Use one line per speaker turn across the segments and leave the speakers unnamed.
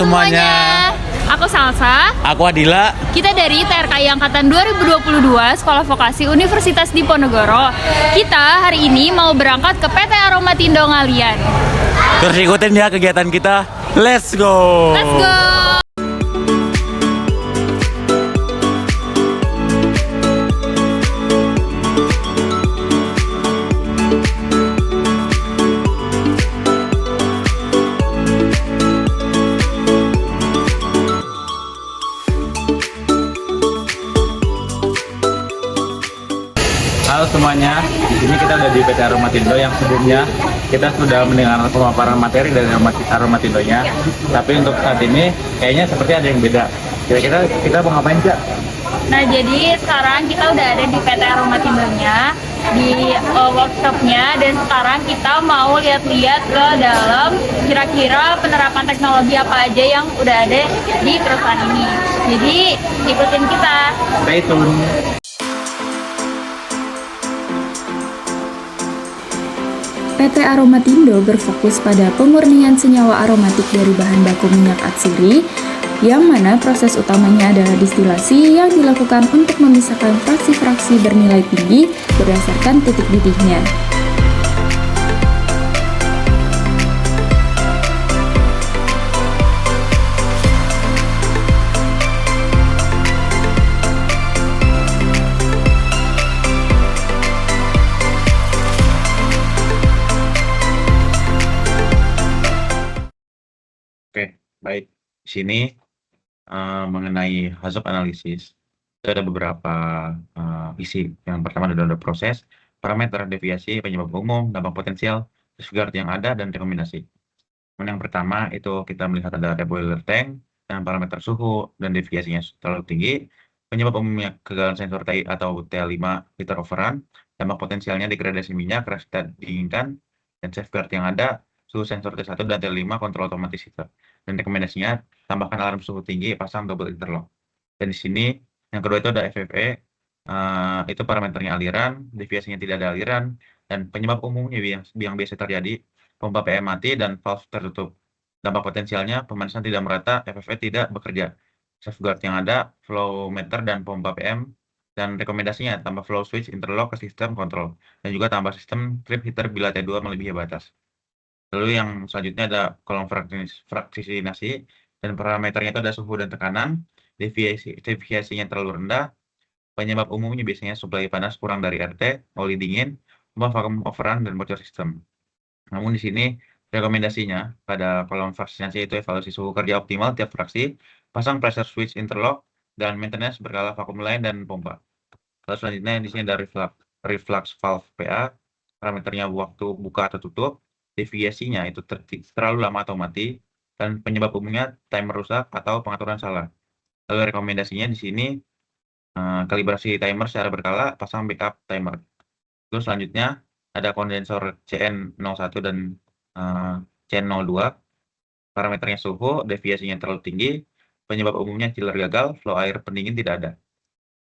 semuanya.
Aku Salsa.
Aku Adila.
Kita dari TRKI Angkatan 2022 Sekolah Vokasi Universitas Diponegoro. Kita hari ini mau berangkat ke PT Aromatindo Ngalian.
Terus ikutin ya kegiatan kita. Let's go.
Let's go.
Halo semuanya, di sini kita udah di PT Aromatindo yang sebelumnya kita sudah mendengar pemaparan materi dari Aromatindonya. Tapi untuk saat ini kayaknya seperti ada yang beda. Kira-kira kita mau ngapain, Cak?
Nah, jadi sekarang kita udah ada di PT Aromatindonya, di workshopnya, dan sekarang kita mau lihat-lihat ke dalam kira-kira penerapan teknologi apa aja yang udah ada di perusahaan ini. Jadi ikutin kita.
Stay tune.
PT Aromatindo berfokus pada pemurnian senyawa aromatik dari bahan baku minyak atsiri, yang mana proses utamanya adalah distilasi yang dilakukan untuk memisahkan fraksi-fraksi bernilai tinggi berdasarkan titik didihnya.
Oke, baik. Di sini mengenai hazard analisis, itu ada beberapa isi. Yang pertama ada proses, parameter, deviasi, penyebab umum, dampak potensial, safeguard yang ada, dan rekomendasi. Yang pertama itu kita melihat ada boiler tank, dan parameter suhu dan deviasinya terlalu tinggi, penyebab umumnya kegagalan sensor TI atau TL5 liter overrun, dampak potensialnya degradasi minyak, crash tidak diinginkan, dan safeguard yang ada, suhu sensor T1 dan T5 kontrol otomatis heater. Dan rekomendasinya tambahkan alarm suhu tinggi, pasang double interlock. Dan di sini yang kedua itu ada FFE, itu parameternya aliran, deviasinya tidak ada aliran, dan penyebab umumnya yang biasa terjadi, pompa PM mati dan valve tertutup. Dampak potensialnya pemanasan tidak merata, FFE tidak bekerja. Safeguard yang ada, flow meter dan pompa PM, dan rekomendasinya tambah flow switch interlock ke sistem kontrol, dan juga tambah sistem trip heater bila T2 melebihi batas. Lalu yang selanjutnya ada kolom fraksisinasi, dan parameternya itu ada suhu dan tekanan, deviasinya terlalu rendah, penyebab umumnya biasanya suplai panas kurang dari RT, oli dingin, vakum overrun, dan bocor sistem. Namun di sini rekomendasinya pada kolom fraksisinasi itu evaluasi suhu kerja optimal tiap fraksi, pasang pressure switch interlock, dan maintenance berkala vakum line dan pompa. Lalu selanjutnya di sini ada reflux valve PA, parameternya waktu buka atau tutup, deviasinya itu terlalu lama atau mati, dan penyebab umumnya timer rusak atau pengaturan salah. Lalu rekomendasinya di sini kalibrasi timer secara berkala, pasang backup timer. Terus selanjutnya ada kondensor CN01 dan CN02, parameternya suhu, deviasinya terlalu tinggi, penyebab umumnya chiller gagal, flow air pendingin tidak ada.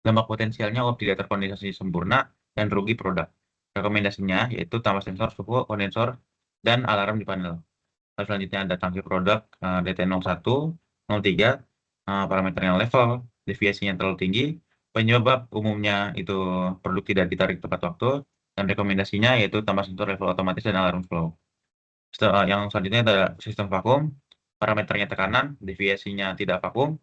Dampak potensialnya uap tidak terkondensasi sempurna dan rugi produk. Rekomendasinya yaitu tambah sensor suhu, kondensor, dan alarm di panel. Lalu selanjutnya ada tangki produk DT01, 03, parameternya level, deviasinya terlalu tinggi, penyebab umumnya itu produk tidak ditarik tepat waktu, dan rekomendasinya yaitu tambah sensor level otomatis dan alarm flow. Yang selanjutnya ada sistem vakum, parameternya tekanan, deviasinya tidak vakum,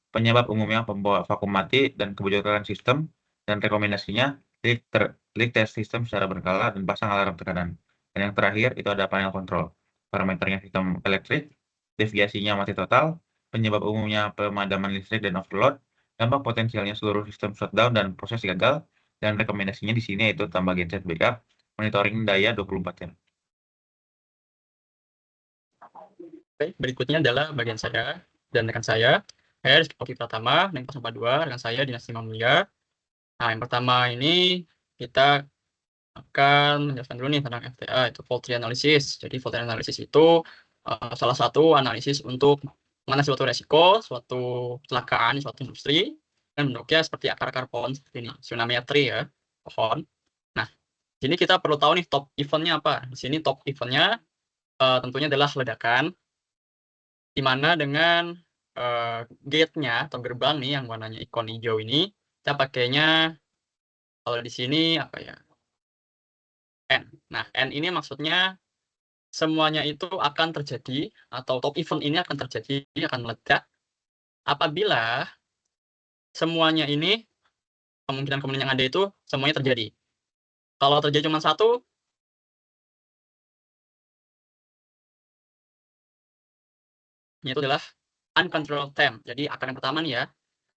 penyebab umumnya pembawa vakum mati dan kebocoran sistem, dan rekomendasinya leak test sistem secara berkala dan pasang alarm tekanan. Dan yang terakhir itu ada panel kontrol, parameternya sistem elektrik, deviasinya mati total, penyebab umumnya pemadaman listrik dan overload, dampak potensialnya seluruh sistem shutdown dan proses gagal, dan rekomendasinya di sini yaitu tambah genset backup, monitoring daya 24 jam.
Oke, berikutnya adalah bagian saya dan rekan saya. Saya Rizky Oki Pratama, dan 02, rekan saya Dinas Lima Mulia. Nah, yang pertama ini kita akan menjelaskan dulu nih tentang FTA, itu fault tree analysis. Jadi fault tree analysis itu salah satu analisis untuk mana suatu resiko, suatu kecelakaan di suatu industri, dan bentuknya seperti akar-akar pohon seperti ini. Itu namanya tree ya, pohon. Nah, di sini kita perlu tahu nih top eventnya apa. Di sini top eventnya tentunya adalah ledakan. Dimana dengan gate-nya atau gerbang nih yang warnanya ikon hijau ini, kita pakainya kalau di sini apa ya? N. Nah, N ini maksudnya semuanya itu akan terjadi atau top event ini akan terjadi, akan meledak apabila semuanya ini kemungkinan-kemungkinan yang ada itu semuanya terjadi. Kalau terjadi cuma satu, yaitu adalah uncontrolled temp. Jadi akar yang pertama nih ya,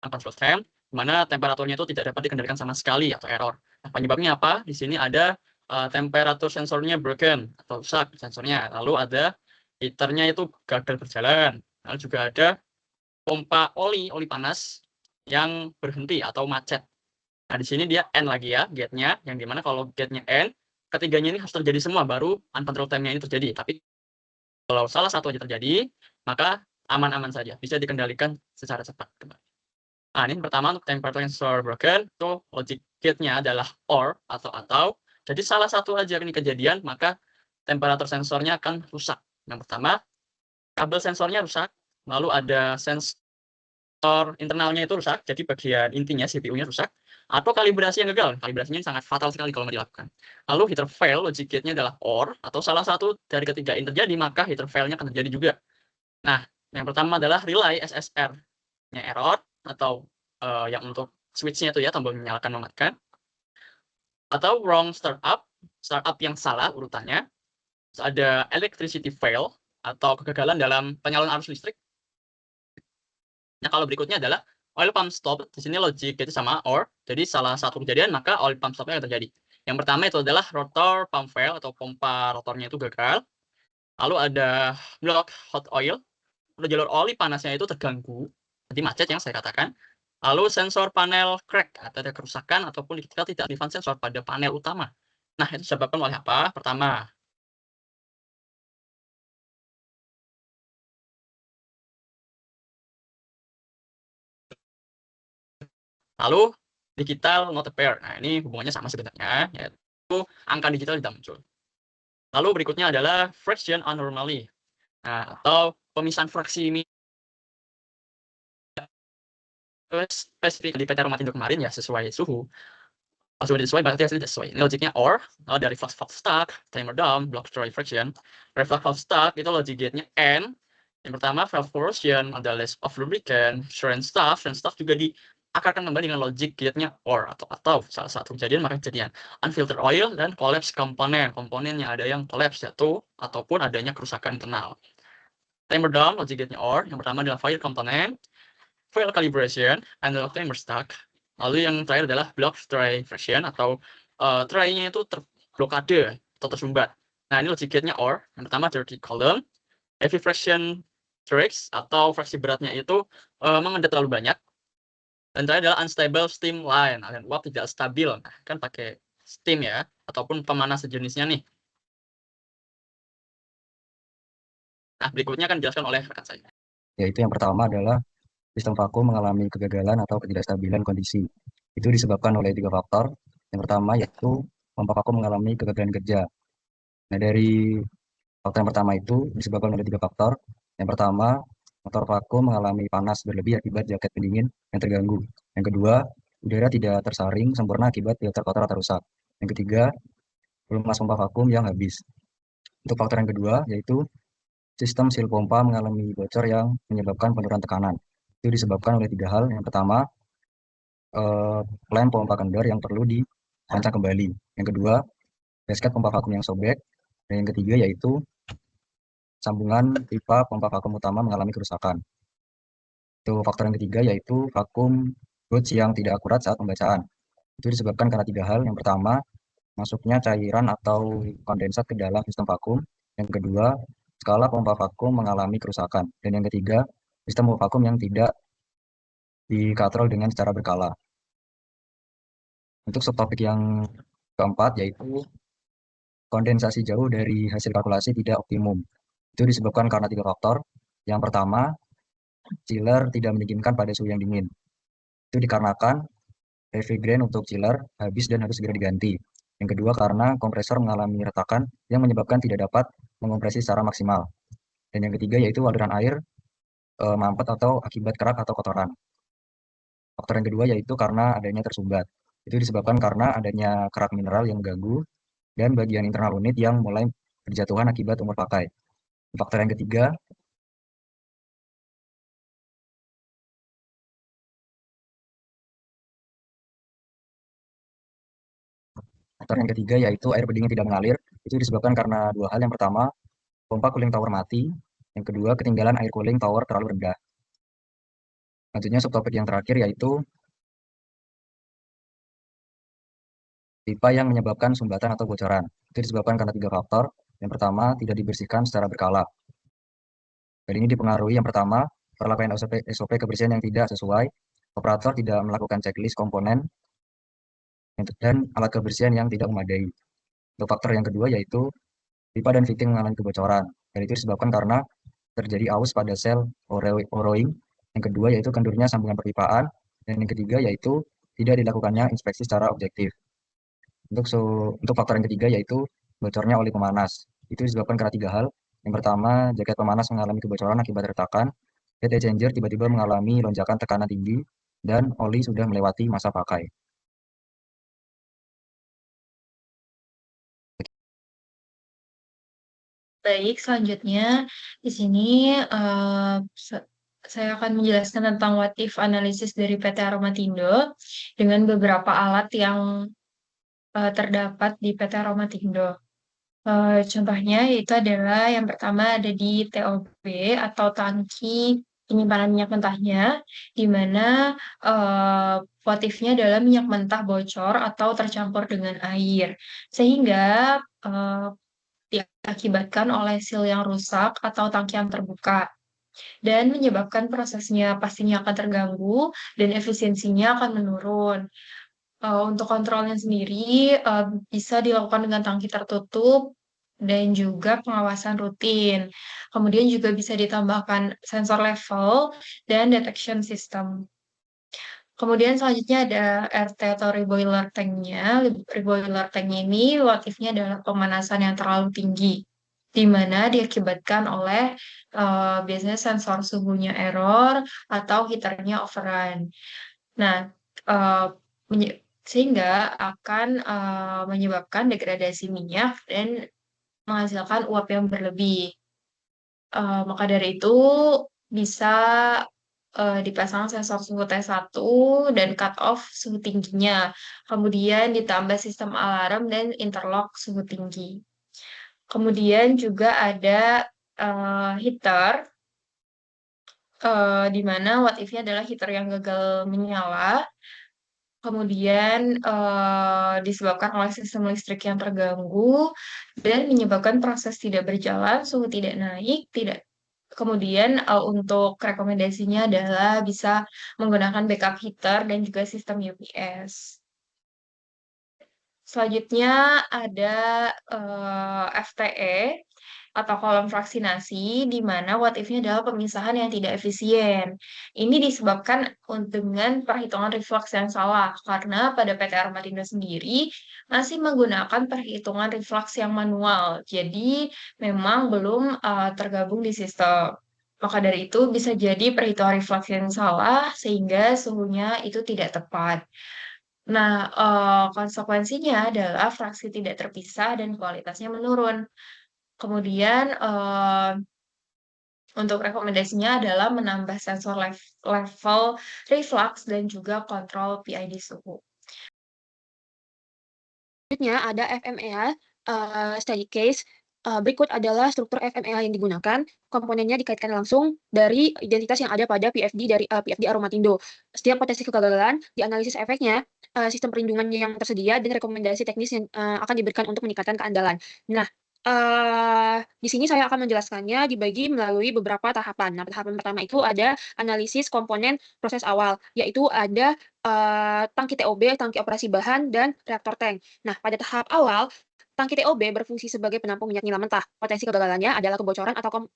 uncontrolled temp, di mana temperaturnya itu tidak dapat dikendalikan sama sekali atau error. Nah, penyebabnya apa? Di sini ada temperatur sensornya broken atau rusak sensornya. Lalu ada heaternya itu gagal berjalan. Lalu juga ada pompa oli panas yang berhenti atau macet. Nah, di sini dia N lagi ya, gate-nya, yang dimana kalau gate-nya N, ketiganya ini harus terjadi semua, baru uncontrolled time-nya ini terjadi. Tapi kalau salah satu aja terjadi, maka aman-aman saja, bisa dikendalikan secara cepat. Nah, ini pertama untuk temperature sensor broken, itu logic gate-nya adalah OR atau. Jadi salah satu aja ini kejadian, maka temperatur sensornya akan rusak. Yang pertama, kabel sensornya rusak, lalu ada sensor internalnya itu rusak, jadi bagian intinya CPU-nya rusak, atau kalibrasi yang gagal. Kalibrasinya sangat fatal sekali kalau mau dilakukan. Lalu heater fail, logic gate-nya adalah OR, atau salah satu dari ketiga ini terjadi, maka heater fail-nya akan terjadi juga. Nah, yang pertama adalah relay SSR-nya error, atau yang untuk switch-nya itu ya, tombol menyalakan mematikan, atau wrong startup yang salah urutannya. Terus ada electricity fail, atau kegagalan dalam penyaluran arus listrik. Nah, kalau berikutnya adalah oil pump stop. Di sini logic itu sama OR. Jadi salah satu kejadian maka oil pump stop-nya akan terjadi. Yang pertama itu adalah rotor pump fail atau pompa rotornya itu gagal. Lalu ada block hot oil. Udah jalur oli panasnya itu terganggu. Jadi macet yang saya katakan. Lalu sensor panel crack atau ada kerusakan ataupun kita tidak aktifkan sensor pada panel utama. Nah, itu disebabkan oleh apa? Pertama, lalu digital not appear. Nah, ini hubungannya sama sebenarnya, yaitu angka digital tidak muncul. Lalu berikutnya adalah fraction anomaly. Nah, atau pemisahan fraksi ini spesifik di PT Aromatindo kemarin ya sesuai suhu. Kalau sudah sesuai berarti hasilnya sesuai. Ini logiknya OR, dari flux valve stuck, timer down, block destroy friction. Reflux valve stuck itu logic gate-nya N. Yang pertama valve corrosion, ada less of lubricant, short stuff juga diakarkan kembali dengan logic gate-nya OR atau salah satu kejadian maka kejadian unfiltered oil dan collapse komponennya ada yang collapse jatuh ataupun adanya kerusakan internal. Timer down logic gate-nya OR, yang pertama adalah fire component, fail calibration, and timer stuck. Lalu yang terakhir adalah block try friction atau try-nya itu terblokade atau tersumbat. Nah, ini logic gate-nya OR. Yang pertama dirty column, heavy friction tricks atau fraksi beratnya itu mengendap terlalu banyak. Dan terakhir adalah unstable steam line, aliran uap tidak stabil. Nah, kan pakai steam ya, ataupun pemanas sejenisnya nih. Nah, berikutnya akan dijelaskan oleh rekan saya.
Yaitu yang pertama adalah sistem vakum mengalami kegagalan atau ketidakstabilan kondisi. Itu disebabkan oleh 3 faktor. Yang pertama yaitu pompa vakum mengalami kegagalan kerja. Nah, dari faktor yang pertama itu disebabkan oleh 3 faktor. Yang pertama, motor vakum mengalami panas berlebih akibat jaket pendingin yang terganggu. Yang kedua, udara tidak tersaring sempurna akibat filter kotor atau rusak. Yang ketiga, pelumas pompa vakum yang habis. Untuk faktor yang kedua yaitu sistem sil pompa mengalami bocor yang menyebabkan penurunan tekanan. Itu disebabkan oleh 3 hal. Yang pertama, klem pompa kendor yang perlu dirancang kembali. Yang kedua, gasket pompa vakum yang sobek. Dan yang ketiga yaitu sambungan pipa pompa vakum utama mengalami kerusakan. Itu faktor yang ketiga yaitu vakum gauge yang tidak akurat saat pembacaan. Itu disebabkan karena 3 hal. Yang pertama, masuknya cairan atau kondensat ke dalam sistem vakum. Yang kedua, skala pompa vakum mengalami kerusakan. Dan yang ketiga, sistem pompa vakum yang tidak dikatrol dengan secara berkala. Untuk subtopik yang keempat yaitu kondensasi jauh dari hasil kalkulasi tidak optimum. Itu disebabkan karena 3 faktor. Yang pertama, chiller tidak menginginkan pada suhu yang dingin. Itu dikarenakan refrigerant untuk chiller habis dan harus segera diganti. Yang kedua, karena kompresor mengalami retakan yang menyebabkan tidak dapat mengopresi secara maksimal. Dan yang ketiga yaitu aliran air mampet atau akibat kerak atau kotoran. Faktor yang kedua yaitu karena adanya tersumbat. Itu disebabkan karena adanya kerak mineral yang mengganggu dan bagian internal unit yang mulai berjatuhan akibat umur pakai. Faktor yang ketiga yaitu air pendingin tidak mengalir. Itu disebabkan karena dua hal. Yang pertama, pompa cooling tower mati. Yang kedua, ketinggalan air cooling tower terlalu rendah. Selanjutnya subtopik yang terakhir yaitu pipa yang menyebabkan sumbatan atau bocoran. Itu disebabkan karena tiga faktor. Yang pertama, tidak dibersihkan secara berkala. Dan ini dipengaruhi yang pertama, perlakuan SOP kebersihan yang tidak sesuai, operator tidak melakukan checklist komponen, dan alat kebersihan yang tidak memadai. Untuk faktor yang kedua yaitu pipa dan fitting mengalami kebocoran. Dan itu disebabkan karena terjadi aus pada sel O-ring. Yang kedua yaitu kendurnya sambungan perpipaan. Dan yang ketiga yaitu tidak dilakukannya inspeksi secara objektif. Untuk faktor yang ketiga yaitu bocornya oli pemanas. Itu disebabkan karena tiga hal. Yang pertama, jaket pemanas mengalami kebocoran akibat retakan. Heat exchanger tiba-tiba mengalami lonjakan tekanan tinggi. Dan oli sudah melewati masa pakai.
Baik, selanjutnya di sini saya akan menjelaskan tentang what if analisis dari PT Aromatindo dengan beberapa alat yang terdapat di PT Aromatindo. Contohnya yaitu adalah yang pertama ada di TOB atau tangki penyimpanan minyak mentahnya, di mana what if-nya adalah minyak mentah bocor atau tercampur dengan air, sehingga diakibatkan oleh seal yang rusak atau tangki yang terbuka dan menyebabkan prosesnya pastinya akan terganggu dan efisiensinya akan menurun. Untuk kontrolnya sendiri bisa dilakukan dengan tangki tertutup dan juga pengawasan rutin. Kemudian juga bisa ditambahkan sensor level dan detection system. Kemudian selanjutnya ada RT atau reboiler tank-nya. Reboiler tank ini what if-nya adalah pemanasan yang terlalu tinggi, di mana diakibatkan oleh biasanya sensor suhunya error atau heater-nya overrun. Nah, uh, sehingga akan menyebabkan degradasi minyak dan menghasilkan uap yang berlebih. Maka dari itu bisa dipasang sensor suhu T1 dan cut off suhu tingginya. Kemudian ditambah sistem alarm dan interlock suhu tinggi. Kemudian juga ada heater, di mana what if-nya adalah heater yang gagal menyala. Kemudian disebabkan oleh sistem listrik yang terganggu dan menyebabkan proses tidak berjalan, suhu tidak naik, tidak. Kemudian untuk rekomendasinya adalah bisa menggunakan backup heater dan juga sistem UPS. Selanjutnya ada FTE atau kolom fraksinasi, di mana what if-nya adalah pemisahan yang tidak efisien. Ini disebabkan dengan perhitungan reflux yang salah, karena pada PT Armatindo sendiri masih menggunakan perhitungan reflux yang manual, jadi memang belum tergabung di sistem. Maka dari itu bisa jadi perhitungan reflux yang salah, sehingga suhunya itu tidak tepat. Nah, konsekuensinya adalah fraksi tidak terpisah dan kualitasnya menurun. Kemudian untuk rekomendasinya adalah menambah sensor level reflux dan juga kontrol PID suhu.
Selanjutnya ada FMEA study case. Berikut adalah struktur FMEA yang digunakan. Komponennya dikaitkan langsung dari identitas yang ada pada PFD dari PFD Aromatindo. Setiap potensi kegagalan, dianalisis efeknya, sistem perlindungan yang tersedia, dan rekomendasi teknis yang akan diberikan untuk meningkatkan keandalan. Nah, di sini saya akan menjelaskannya dibagi melalui beberapa tahapan. Nah, tahapan pertama itu ada analisis komponen proses awal, yaitu ada tangki TOB, tangki operasi bahan, dan reaktor tank. Nah, pada tahap awal, tangki TOB berfungsi sebagai penampung minyak nila mentah. Potensi kegagalannya adalah kebocoran atau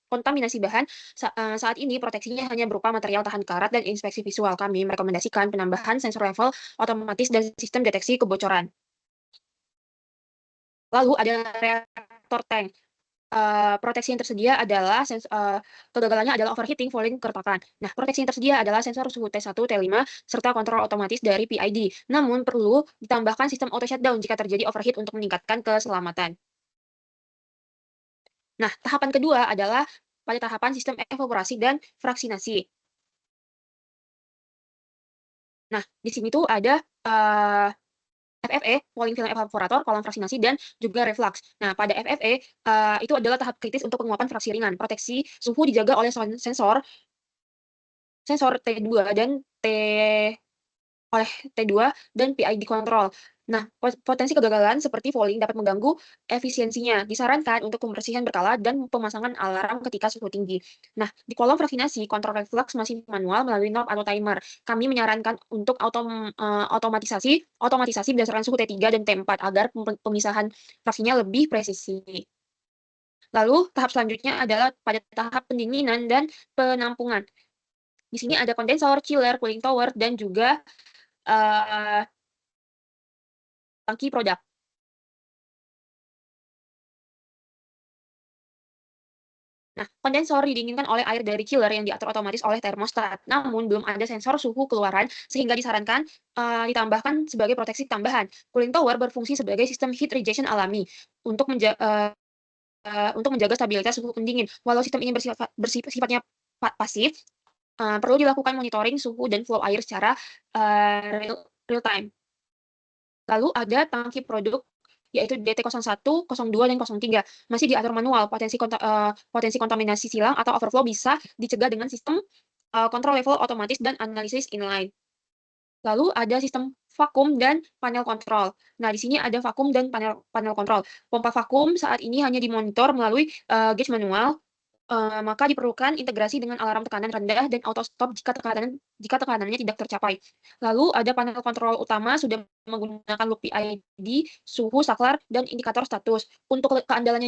kontaminasi bahan. Saat ini proteksinya hanya berupa material tahan karat dan inspeksi visual. Kami merekomendasikan penambahan sensor level otomatis dan sistem deteksi kebocoran. Lalu ada reaktor tank. proteksi yang tersedia adalah kegagalannya adalah overheating, fouling, keretakan. Nah, proteksi yang tersedia adalah sensor suhu T1, T5, serta kontrol otomatis dari PID. Namun, perlu ditambahkan sistem auto shutdown jika terjadi overheat untuk meningkatkan keselamatan. Nah, tahapan kedua adalah pada tahapan sistem evaporasi dan fraksinasi. Nah, di sini tuh ada FFE, Falling Film Evaporator, kolom fraksinasi, dan juga reflux. Nah, pada FFE, itu adalah tahap kritis untuk penguapan fraksi ringan. Proteksi suhu dijaga oleh sensor T2 dan T2 dan PID control. Nah, potensi kegagalan seperti falling dapat mengganggu efisiensinya. Disarankan untuk pembersihan berkala dan pemasangan alarm ketika suhu tinggi. Nah, di kolom fraksinasi, kontrol reflux masih manual melalui knob atau timer. Kami menyarankan untuk otomatisasi berdasarkan suhu T3 dan T4 agar pemisahan fraksinya lebih presisi. Lalu, tahap selanjutnya adalah pada tahap pendinginan dan penampungan. Di sini ada kondensor, chiller, cooling tower, dan juga tangki produk. Nah, kondensor didinginkan oleh air dari chiller yang diatur otomatis oleh termostat. Namun, belum ada sensor suhu keluaran sehingga disarankan ditambahkan sebagai proteksi tambahan. Cooling tower berfungsi sebagai sistem heat rejection alami untuk menjaga stabilitas suhu pendingin. Walau sistem ini sifatnya pasif, perlu dilakukan monitoring suhu dan flow air secara real time. Lalu ada tangki produk yaitu DT01, 02, dan 03. Masih diatur manual, potensi kontaminasi silang atau overflow bisa dicegah dengan sistem kontrol level otomatis dan analisis inline. Lalu ada sistem vakum dan panel kontrol. Nah, di sini ada vakum dan panel kontrol. Pompa vakum saat ini hanya dimonitor melalui gauge manual, maka diperlukan integrasi dengan alarm tekanan rendah dan auto stop jika tekanannya tidak tercapai. Lalu ada panel kontrol utama sudah menggunakan loop PID, suhu, saklar, dan indikator status. Untuk keandalan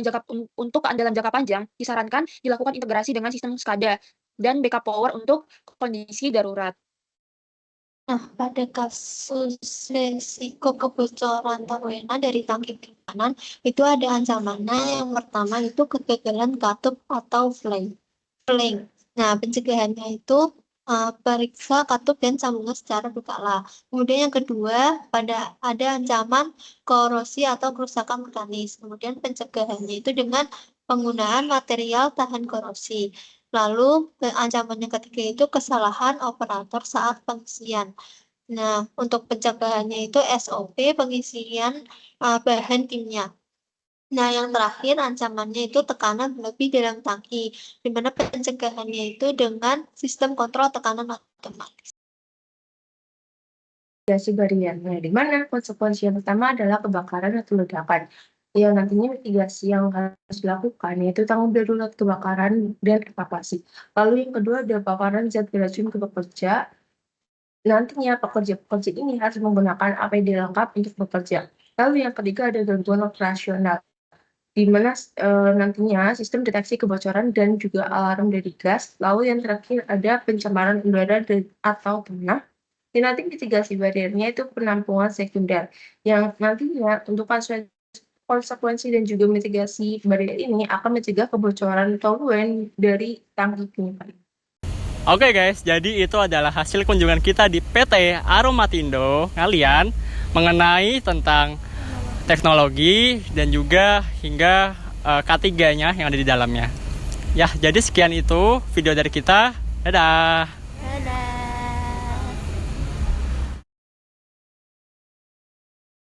jangka panjang, disarankan dilakukan integrasi dengan sistem SCADA dan backup power untuk kondisi darurat.
Nah, pada kasus resiko kebocoran terlena dari tangki penyimpanan, itu ada ancamannya. Yang pertama itu kegagalan katup atau flank. Nah, pencegahannya itu periksa katup dan sambungan secara berkala. Kemudian yang kedua, ada ancaman korosi atau kerusakan mekanis. Kemudian pencegahannya itu dengan penggunaan material tahan korosi. Lalu ancaman yang ketiga itu kesalahan operator saat pengisian. Nah, untuk pencegahannya itu SOP pengisian bahan kimia. Nah, yang terakhir ancamannya itu tekanan berlebih dalam tangki, di mana pencegahannya itu dengan sistem kontrol tekanan otomatis.
Mitigasi bariernya, di mana konsekuensi yang pertama adalah kebakaran atau ledakan. Yang nantinya mitigasi yang harus dilakukan yaitu tanggap darurat kebakaran dan evakuasi. Lalu yang kedua ada paparan zat beracun ke pekerja. Nantinya pekerja ini harus menggunakan APD lengkap untuk bekerja. Lalu yang ketiga ada gangguan operasional, di mana nantinya sistem deteksi kebocoran dan juga alarm dari gas. Lalu yang terakhir ada pencemaran udara atau tanah. Dan nanti mitigasi bariernya itu penampungan sekunder, yang nantinya untuk konsekuensi dan juga mitigasi barier ini akan mencegah kebocoran toluen dari tangki penyimpanan.
Oke guys, jadi itu adalah hasil kunjungan kita di PT Aromatindo kalian mengenai tentang teknologi dan juga hingga K3-nya yang ada di dalamnya. Ya, jadi sekian itu video dari kita. Dadah!